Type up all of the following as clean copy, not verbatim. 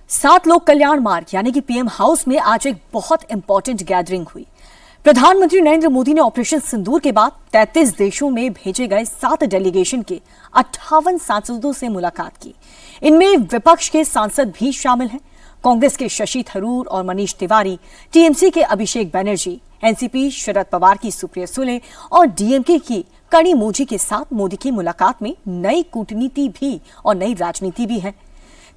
सात लोक कल्याण मार्ग यानी कि पीएम हाउस में आज एक बहुत इंपॉर्टेंट गैदरिंग हुई। प्रधानमंत्री नरेंद्र मोदी ने ऑपरेशन सिंदूर के बाद 33 देशों में भेजे गए 7 डेलीगेशन के 58 सांसदों से मुलाकात की। इनमें विपक्ष के सांसद भी शामिल हैं। कांग्रेस के शशि थरूर और मनीष तिवारी, टीएमसी के अभिषेक बनर्जी, एनसीपी शरद पवार की सुप्रिया सुले और डीएमके की कड़ी मोजी के साथ मोदी की मुलाकात में नई कूटनीति भी और नई राजनीति भी है।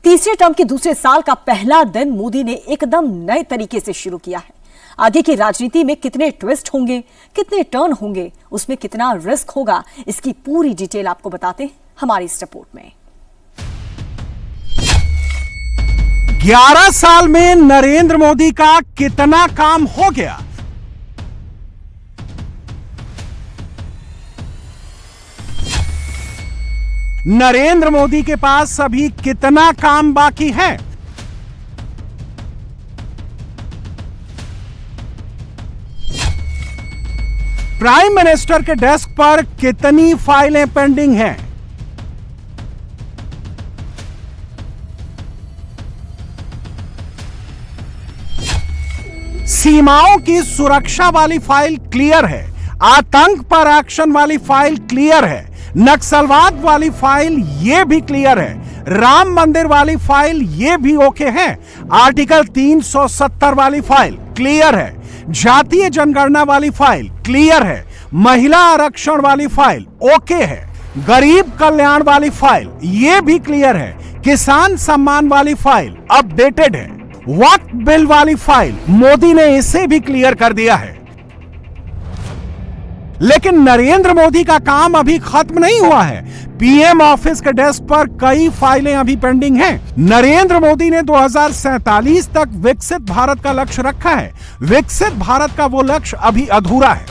तीसरे टर्म के दूसरे साल का पहला दिन मोदी ने एकदम नए तरीके से शुरू किया है। आगे की राजनीति में कितने ट्विस्ट होंगे, कितने टर्न होंगे, उसमें कितना रिस्क होगा, इसकी पूरी डिटेल आपको बताते हैं हमारी इस रिपोर्ट में। 11 साल में नरेंद्र मोदी का कितना काम हो गया। नरेंद्र मोदी के पास अभी कितना काम बाकी है। प्राइम मिनिस्टर के डेस्क पर कितनी फाइलें पेंडिंग हैं। सीमाओं की सुरक्षा वाली फाइल क्लियर है, आतंक पर एक्शन वाली फाइल क्लियर है, नक्सलवाद वाली फाइल ये भी क्लियर है, राम मंदिर वाली फाइल ये भी ओके है, आर्टिकल 370 वाली फाइल क्लियर है, जातीय जनगणना वाली फाइल क्लियर है, महिला आरक्षण वाली फाइल ओके है, गरीब कल्याण वाली फाइल ये भी क्लियर है, किसान सम्मान वाली फाइल अपडेटेड है, वक्फ बिल वाली फाइल मोदी ने इसे भी क्लियर कर दिया है। लेकिन नरेंद्र मोदी का काम अभी खत्म नहीं हुआ है। पीएम ऑफिस के डेस्क पर कई फाइलें अभी पेंडिंग हैं। नरेंद्र मोदी ने 2047 तक विकसित भारत का लक्ष्य रखा है। विकसित भारत का वो लक्ष्य अभी अधूरा है।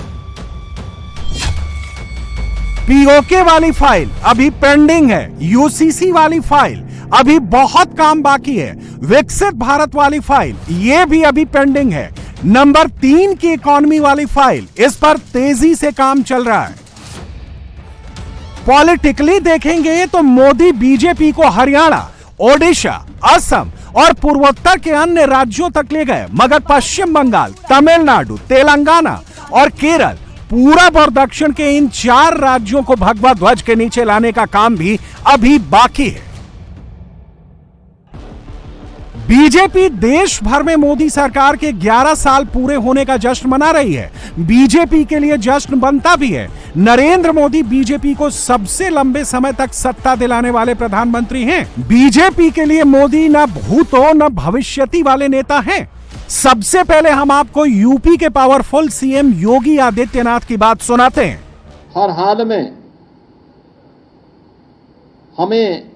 पीओके वाली फाइल अभी पेंडिंग है। यूसीसी वाली फाइल अभी बहुत काम बाकी है। विकसित भारत वाली फाइल ये भी अभी पेंडिंग है। नंबर 3 की इकोनॉमी वाली फाइल, इस पर तेजी से काम चल रहा है। पॉलिटिकली देखेंगे तो मोदी बीजेपी को हरियाणा, ओडिशा, असम और पूर्वोत्तर के अन्य राज्यों तक ले गए, मगर पश्चिम बंगाल, तमिलनाडु, तेलंगाना और केरल, पूरब और दक्षिण के इन 4 राज्यों को भगवा ध्वज के नीचे लाने का काम भी अभी बाकी है। बीजेपी देश भर में मोदी सरकार के 11 साल पूरे होने का जश्न मना रही है। बीजेपी के लिए जश्न बनता भी है। नरेंद्र मोदी बीजेपी को सबसे लंबे समय तक सत्ता दिलाने वाले प्रधानमंत्री हैं। बीजेपी के लिए मोदी न भूतो न भविष्यति वाले नेता हैं। सबसे पहले हम आपको यूपी के पावरफुल सीएम योगी आदित्यनाथ की बात सुनाते हैं। हर हाल में हमें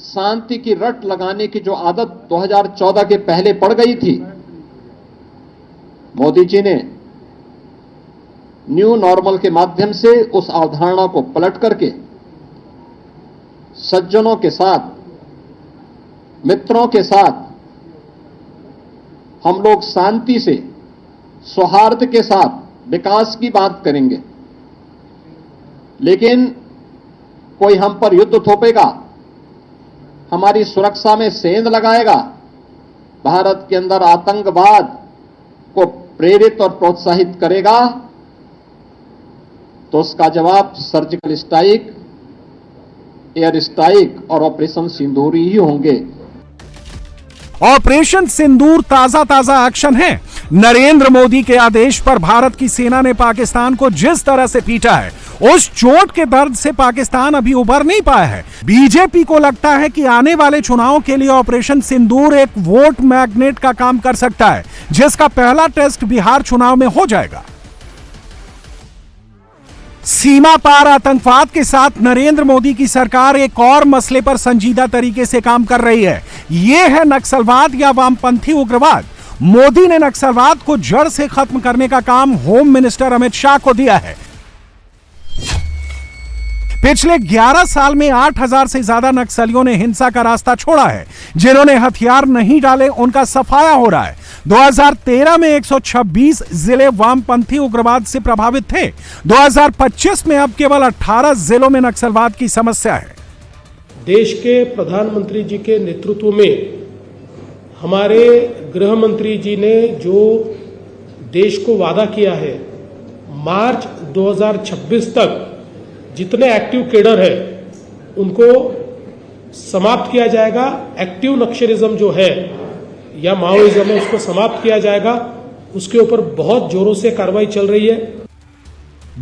शांति की रट लगाने की जो आदत 2014 के पहले पड़ गई थी, मोदी जी ने न्यू नॉर्मल के माध्यम से उस अवधारणा को पलट करके सज्जनों के साथ, मित्रों के साथ हम लोग शांति से, सौहार्द के साथ विकास की बात करेंगे। लेकिन कोई हम पर युद्ध थोपेगा, हमारी सुरक्षा में सेंध लगाएगा, भारत के अंदर आतंकवाद को प्रेरित और प्रोत्साहित करेगा, तो उसका जवाब सर्जिकल स्ट्राइक, एयर स्ट्राइक और ऑपरेशन सिंदूर ही होंगे। ऑपरेशन सिंदूर ताजा एक्शन है। नरेंद्र मोदी के आदेश पर भारत की सेना ने पाकिस्तान को जिस तरह से पीटा है, उस चोट के दर्द से पाकिस्तान अभी उबर नहीं पाया है। बीजेपी को लगता है कि आने वाले चुनाव के लिए ऑपरेशन सिंदूर एक वोट मैग्नेट का काम कर सकता है, जिसका पहला टेस्ट बिहार चुनाव में हो जाएगा। सीमा पार आतंकवाद के साथ नरेंद्र मोदी की सरकार एक और मसले पर संजीदा तरीके से काम कर रही है। यह है नक्सलवाद या वामपंथी उग्रवाद। मोदी ने नक्सलवाद को जड़ से खत्म करने का काम होम मिनिस्टर अमित शाह को दिया है। पिछले 11 साल में 8000 से ज्यादा नक्सलियों ने हिंसा का रास्ता छोड़ा है। जिन्होंने हथियार नहीं डाले उनका सफाया हो रहा है। 2013 में 126 जिले वामपंथी उग्रवाद से प्रभावित थे। 2025 में अब केवल 18 जिलों में नक्सलवाद की समस्या है। देश के प्रधानमंत्री जी के नेतृत्व में हमारे गृह मंत्री जी ने जो देश को वादा किया है, मार्च 2026 तक जितने एक्टिव केडर है उनको समाप्त किया जाएगा। एक्टिव नक्सलिज्म जो है या माओइज्म है उसको समाप्त किया जाएगा। उसके ऊपर बहुत जोरों से कार्रवाई चल रही है।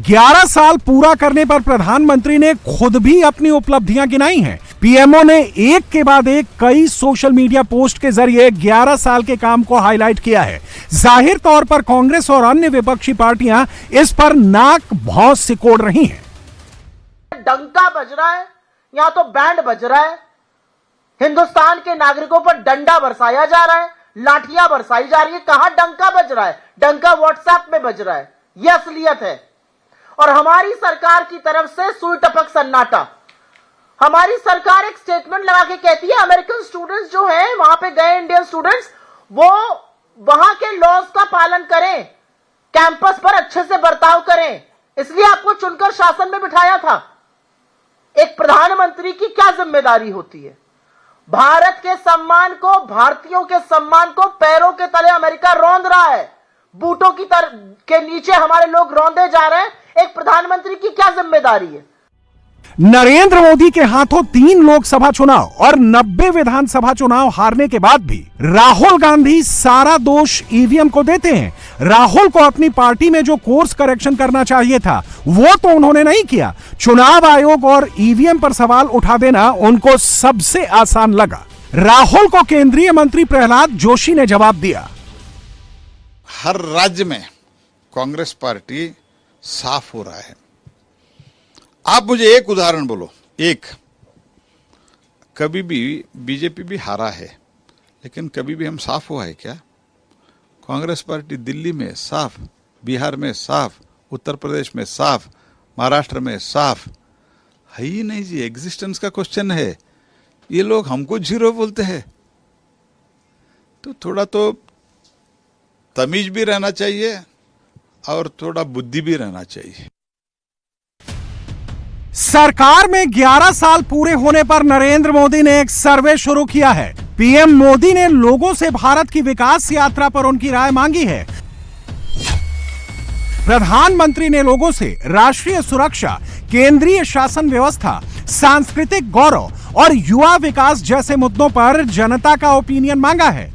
11 साल पूरा करने पर प्रधानमंत्री ने खुद भी अपनी उपलब्धियां गिनाई हैं। पीएमओ ने एक के बाद एक कई सोशल मीडिया पोस्ट के जरिए 11 साल के काम को हाईलाइट किया है। जाहिर तौर पर कांग्रेस और अन्य विपक्षी पार्टियां इस पर नाक भौं सिकोड़ रही हैं। डंका बज रहा है, यहां तो बैंड बज रहा है। हिंदुस्तान के नागरिकों पर डंडा बरसाया जा रहा है, लाठियां बरसाई जा रही है। कहां डंका बज रहा है? डंका व्हाट्सएप में बज रहा है। यह असलियत है। और हमारी सरकार की तरफ से सुई टपक सन्नाटा। हमारी सरकार एक स्टेटमेंट लगा के कहती है अमेरिकन स्टूडेंट्स जो हैं वहां पे गए इंडियन स्टूडेंट्स, वो वहां के लॉज का पालन करें, कैंपस पर अच्छे से बर्ताव करें, इसलिए आपको चुनकर शासन में बिठाया था। एक प्रधानमंत्री की क्या जिम्मेदारी होती है? भारत के सम्मान को, भारतीयों के सम्मान को पैरों के तले अमेरिका रौंद रहा है। बूटों के नीचे हमारे लोग रौंदे जा रहे हैं। एक प्रधानमंत्री की क्या जिम्मेदारी है? नरेंद्र मोदी के हाथों 3 लोकसभा चुनाव और 90 विधानसभा चुनाव हारने के बाद भी राहुल गांधी सारा दोष ईवीएम को देते हैं। राहुल को अपनी पार्टी में जो कोर्स करेक्शन करना चाहिए था वो तो उन्होंने नहीं किया। चुनाव आयोग और ईवीएम पर सवाल उठा देना उनको सबसे आसान लगा। राहुल को केंद्रीय मंत्री प्रहलाद जोशी ने जवाब दिया। हर राज्य में कांग्रेस पार्टी साफ हो रहा है। आप मुझे एक उदाहरण बोलो, एक। कभी भी बीजेपी भी हारा है, लेकिन कभी भी हम साफ हुआ है क्या? कांग्रेस पार्टी दिल्ली में साफ, बिहार में साफ, उत्तर प्रदेश में साफ, महाराष्ट्र में साफ है ही नहीं जी। एग्जिस्टेंस का क्वेश्चन है। ये लोग हमको जीरो बोलते हैं। तो थोड़ा तो तमीज भी रहना चाहिए और थोड़ा बुद्धि भी रहना चाहिए। सरकार में 11 साल पूरे होने पर नरेंद्र मोदी ने एक सर्वे शुरू किया है। पीएम मोदी ने लोगों से भारत की विकास यात्रा पर उनकी राय मांगी है। प्रधानमंत्री ने लोगों से राष्ट्रीय सुरक्षा, केंद्रीय शासन व्यवस्था, सांस्कृतिक गौरव और युवा विकास जैसे मुद्दों पर जनता का ओपिनियन मांगा है।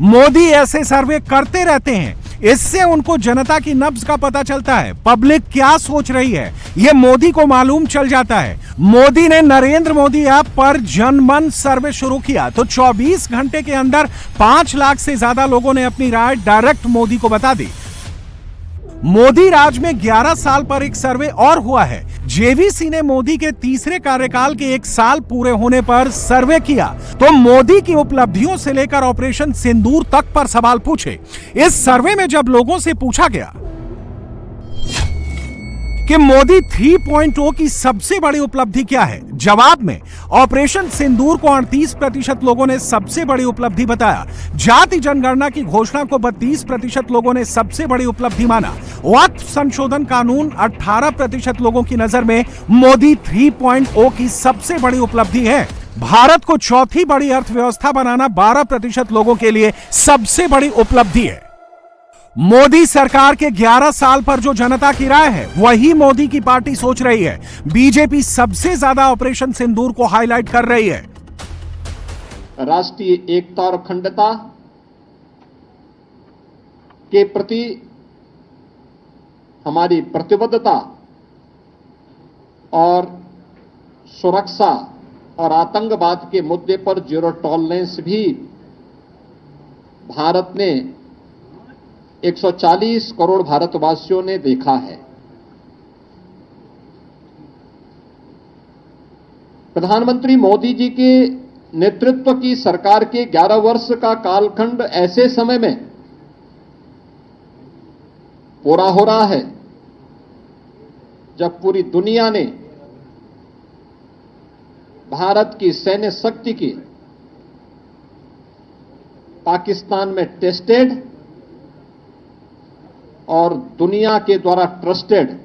मोदी ऐसे सर्वे करते रहते हैं। इससे उनको जनता की नब्ज का पता चलता है। पब्लिक क्या सोच रही है यह मोदी को मालूम चल जाता है। मोदी ने नरेंद्र मोदी ऐप पर जनमन सर्वे शुरू किया तो 24 घंटे के अंदर 5 लाख से ज्यादा लोगों ने अपनी राय डायरेक्ट मोदी को बता दी। मोदी राज में 11 साल पर एक सर्वे और हुआ है। जेवीसी ने मोदी के तीसरे कार्यकाल के 1 साल पूरे होने पर सर्वे किया तो मोदी की उपलब्धियों से लेकर ऑपरेशन सिंदूर तक पर सवाल पूछे। इस सर्वे में जब लोगों से पूछा गया कि मोदी 3.0 की सबसे बड़ी उपलब्धि क्या है, जवाब में ऑपरेशन सिंदूर को 38% लोगों ने सबसे बड़ी उपलब्धि बताया। जाति जनगणना की घोषणा को 32% लोगों ने सबसे बड़ी उपलब्धि माना। वक्फ संशोधन कानून 18% लोगों की नजर में मोदी 3.0 की सबसे बड़ी उपलब्धि है। भारत को चौथी बड़ी अर्थव्यवस्था बनाना 12% लोगों के लिए सबसे बड़ी उपलब्धि है। मोदी सरकार के 11 साल पर जो जनता की राय है वही मोदी की पार्टी सोच रही है। बीजेपी सबसे ज्यादा ऑपरेशन सिंदूर को हाईलाइट कर रही है। राष्ट्रीय एकता और अखंडता के प्रति हमारी प्रतिबद्धता और सुरक्षा और आतंकवाद के मुद्दे पर जीरो टॉलरेंस भी भारत ने 140 करोड़ भारतवासियों ने देखा है। प्रधानमंत्री मोदी जी के नेतृत्व की सरकार के 11 वर्ष का कालखंड ऐसे समय में पूरा हो रहा है जब पूरी दुनिया ने भारत की सैन्य शक्ति की पाकिस्तान में टेस्टेड और दुनिया के द्वारा ट्रस्टेड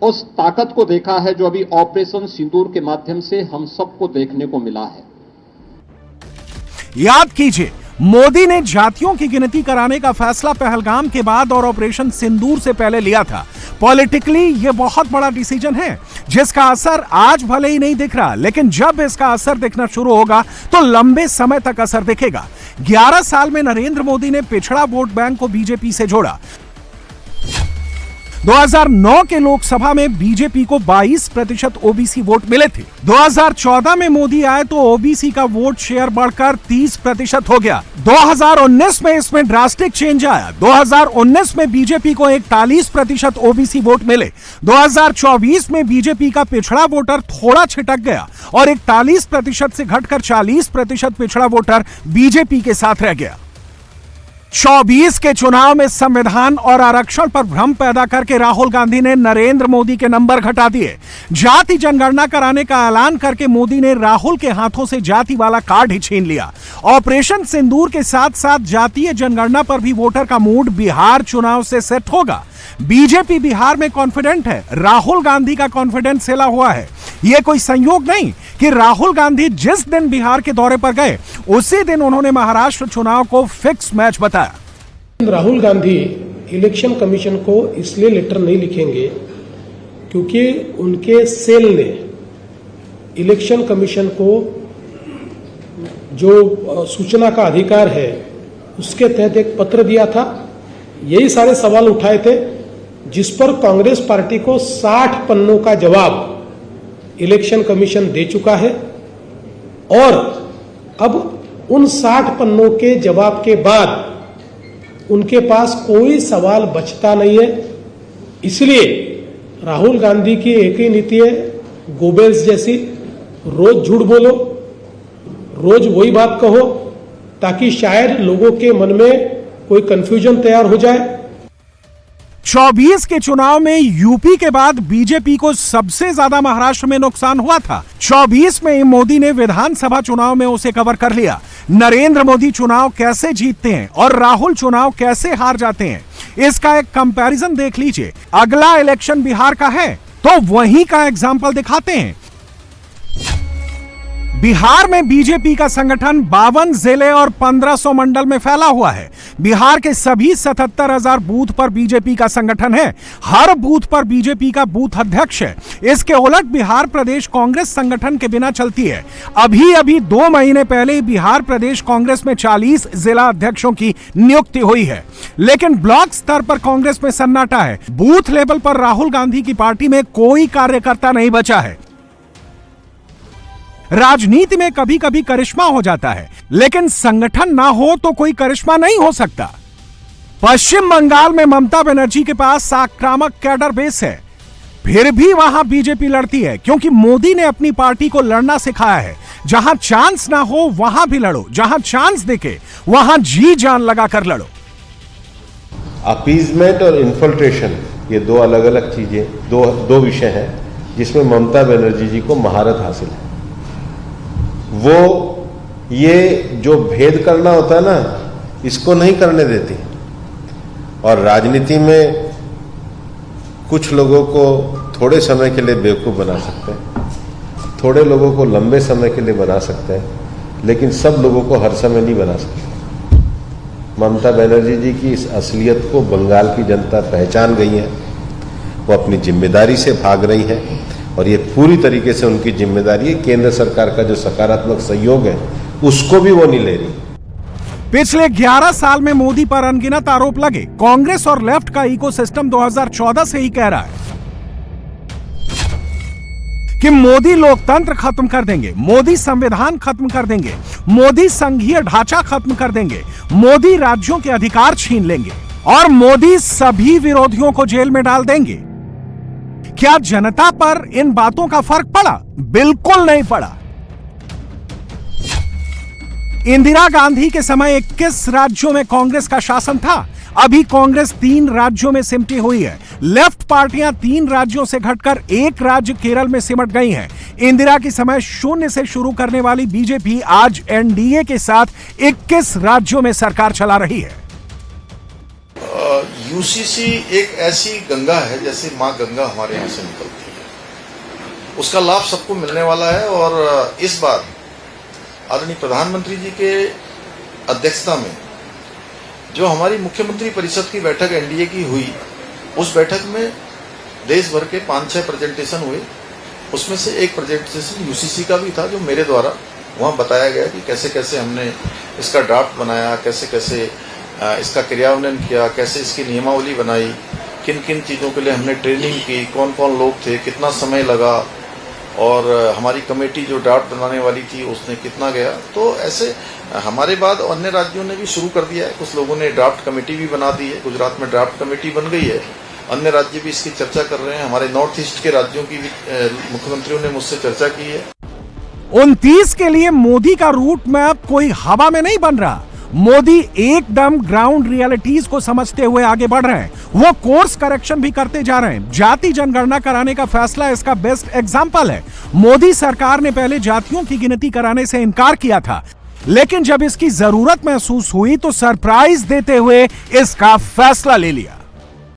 उस ताकत को देखा है जो अभी ऑपरेशन सिंदूर के माध्यम से हम सबको देखने को मिला है। याद कीजिए, मोदी ने जातियों की गिनती कराने का फैसला पहलगाम के बाद और ऑपरेशन सिंदूर से पहले लिया था। पॉलिटिकली यह बहुत बड़ा डिसीजन है जिसका असर आज भले ही नहीं दिख रहा, लेकिन जब इसका असर दिखना शुरू होगा तो लंबे समय तक असर दिखेगा। 11 साल में नरेंद्र मोदी ने पिछड़ा वोट बैंक को बीजेपी से जोड़ा। 2009 के लोकसभा में बीजेपी को 22% ओबीसी वोट मिले थे। 2014 में मोदी आए तो ओबीसी का वोट शेयर बढ़कर 30% हो गया। 2019 में इसमें ड्रास्टिक चेंज आया। 2019 में बीजेपी को 41% ओबीसी वोट मिले। 2024 में बीजेपी का पिछड़ा वोटर थोड़ा छिटक गया और 41% से घटकर 40% पिछड़ा वोटर बीजेपी के साथ रह गया। 24 के चुनाव में संविधान और आरक्षण पर भ्रम पैदा करके राहुल गांधी ने नरेंद्र मोदी के नंबर घटा दिए। जाति जनगणना कराने का ऐलान करके मोदी ने राहुल के हाथों से जाति वाला कार्ड ही छीन लिया। ऑपरेशन सिंदूर के साथ साथ जातीय जनगणना पर भी वोटर का मूड बिहार चुनाव से सेट होगा। बीजेपी बिहार में कॉन्फिडेंट है, राहुल गांधी का कॉन्फिडेंस हिला हुआ है। यह कोई संयोग नहीं कि राहुल गांधी जिस दिन बिहार के दौरे पर गए उसी दिन उन्होंने महाराष्ट्र चुनाव को फिक्स मैच बताया। राहुल गांधी इलेक्शन कमीशन को इसलिए लेटर नहीं लिखेंगे क्योंकि उनके सेल ने इलेक्शन कमीशन को जो सूचना का अधिकार है उसके तहत एक पत्र दिया था। यही सारे सवाल उठाए थे जिस पर कांग्रेस पार्टी को 60 पन्नों का जवाब इलेक्शन कमीशन दे चुका है और अब उन 60 पन्नों के जवाब के बाद उनके पास कोई सवाल बचता नहीं है। इसलिए राहुल गांधी की एक ही नीति है, गोबेल्स जैसी, रोज झूठ बोलो, रोज वही बात कहो ताकि शायद लोगों के मन में कोई कंफ्यूजन तैयार हो जाए। 24 के चुनाव में यूपी के बाद बीजेपी को सबसे ज्यादा महाराष्ट्र में नुकसान हुआ था। 24 में मोदी ने विधानसभा चुनाव में उसे कवर कर लिया। नरेंद्र मोदी चुनाव कैसे जीतते हैं और राहुल चुनाव कैसे हार जाते हैं, इसका एक कंपैरिजन देख लीजिए। अगला इलेक्शन बिहार का है तो वहीं का एग्जाम्पल दिखाते हैं। बिहार में बीजेपी का संगठन 52 जिले और 1500 मंडल में फैला हुआ है। बिहार के सभी 77,000 बूथ पर बीजेपी का संगठन है। हर बूथ पर बीजेपी का बूथ अध्यक्ष है। इसके उलट बिहार प्रदेश कांग्रेस संगठन के बिना चलती है। अभी 2 महीने पहले बिहार प्रदेश कांग्रेस में 40 जिला अध्यक्षों की नियुक्ति हुई है, लेकिन ब्लॉक स्तर पर कांग्रेस में सन्नाटा है। बूथ लेवल पर राहुल गांधी की पार्टी में कोई कार्यकर्ता नहीं बचा है। राजनीति में कभी कभी करिश्मा हो जाता है, लेकिन संगठन ना हो तो कोई करिश्मा नहीं हो सकता। पश्चिम बंगाल में ममता बनर्जी के पास आक्रामक कैडर बेस है, फिर भी वहां बीजेपी लड़ती है क्योंकि मोदी ने अपनी पार्टी को लड़ना सिखाया है। जहां चांस ना हो वहां भी लड़ो, जहां चांस दिखे वहां जी जान लगाकर लड़ो। अपीजमेंट और इन्फिल्ट्रेशन ये दो अलग अलग चीजें, दो विषय हैं जिसमें ममता बनर्जी जी को महारत हासिल है। वो ये जो भेद करना होता है ना, इसको नहीं करने देती। और राजनीति में कुछ लोगों को थोड़े समय के लिए बेवकूफ़ बना सकते हैं, थोड़े लोगों को लंबे समय के लिए बना सकते हैं, लेकिन सब लोगों को हर समय नहीं बना सकते। ममता बनर्जी जी की इस असलियत को बंगाल की जनता पहचान गई है। वो अपनी जिम्मेदारी से भाग रही है और ये पूरी तरीके से उनकी जिम्मेदारी है। केंद्र सरकार का जो सकारात्मक सहयोग है उसको भी वो नहीं ले रही। पिछले 11 साल में मोदी पर अनगिनत आरोप लगे। कांग्रेस और लेफ्ट का इकोसिस्टम 2014 से ही कह रहा है कि मोदी लोकतंत्र खत्म कर देंगे, मोदी संविधान खत्म कर देंगे, मोदी संघीय ढांचा खत्म कर देंगे, मोदी राज्यों के अधिकार छीन लेंगे और मोदी सभी विरोधियों को जेल में डाल देंगे। क्या जनता पर इन बातों का फर्क पड़ा? बिल्कुल नहीं पड़ा। इंदिरा गांधी के समय 21 राज्यों में कांग्रेस का शासन था। अभी कांग्रेस 3 राज्यों में सिमटी हुई है। लेफ्ट पार्टियां 3 राज्यों से घटकर 1 राज्य केरल में सिमट गई हैं। इंदिरा के समय 0 से शुरू करने वाली बीजेपी आज एनडीए के साथ 21 राज्यों में सरकार चला रही है। यूसीसी एक ऐसी गंगा है जैसे माँ गंगा हमारे यहाँ से निकलती है, उसका लाभ सबको मिलने वाला है। और इस बार आदरणीय प्रधानमंत्री जी के अध्यक्षता में जो हमारी मुख्यमंत्री परिषद की बैठक एनडीए की हुई, उस बैठक में देश भर के 5-6 प्रेजेंटेशन हुए। उसमें से एक प्रेजेंटेशन यूसीसी का भी था, जो मेरे द्वारा वहाँ बताया गया कि कैसे कैसे हमने इसका ड्राफ्ट बनाया, कैसे कैसे इसका क्रियान्वयन किया, कैसे इसकी नियमावली बनाई, किन किन चीज़ों के लिए हमने ट्रेनिंग की, कौन कौन लोग थे, कितना समय लगा, और हमारी कमेटी जो ड्राफ्ट बनाने वाली थी उसने कितना गया। तो ऐसे हमारे बाद अन्य राज्यों ने भी शुरू कर दिया है, कुछ लोगों ने ड्राफ्ट कमेटी भी बना दी है। गुजरात में ड्राफ्ट कमेटी बन गई है, अन्य राज्य भी इसकी चर्चा कर रहे हैं। हमारे नॉर्थ ईस्ट के राज्यों की भी मुख्यमंत्रियों ने मुझसे चर्चा की है। 29 के लिए मोदी का रूट मैप कोई हवा में नहीं बन रहा। मोदी एकदम ग्राउंड रियलिटीज को समझते हुए आगे बढ़ रहे हैं। वो कोर्स करेक्शन भी करते जा रहे हैं। जाति जनगणना कराने का फैसला इसका बेस्ट एग्जांपल है। मोदी सरकार ने पहले जातियों की गिनती कराने से इनकार किया था, लेकिन जब इसकी जरूरत महसूस हुई तो सरप्राइज देते हुए इसका फैसला ले लिया।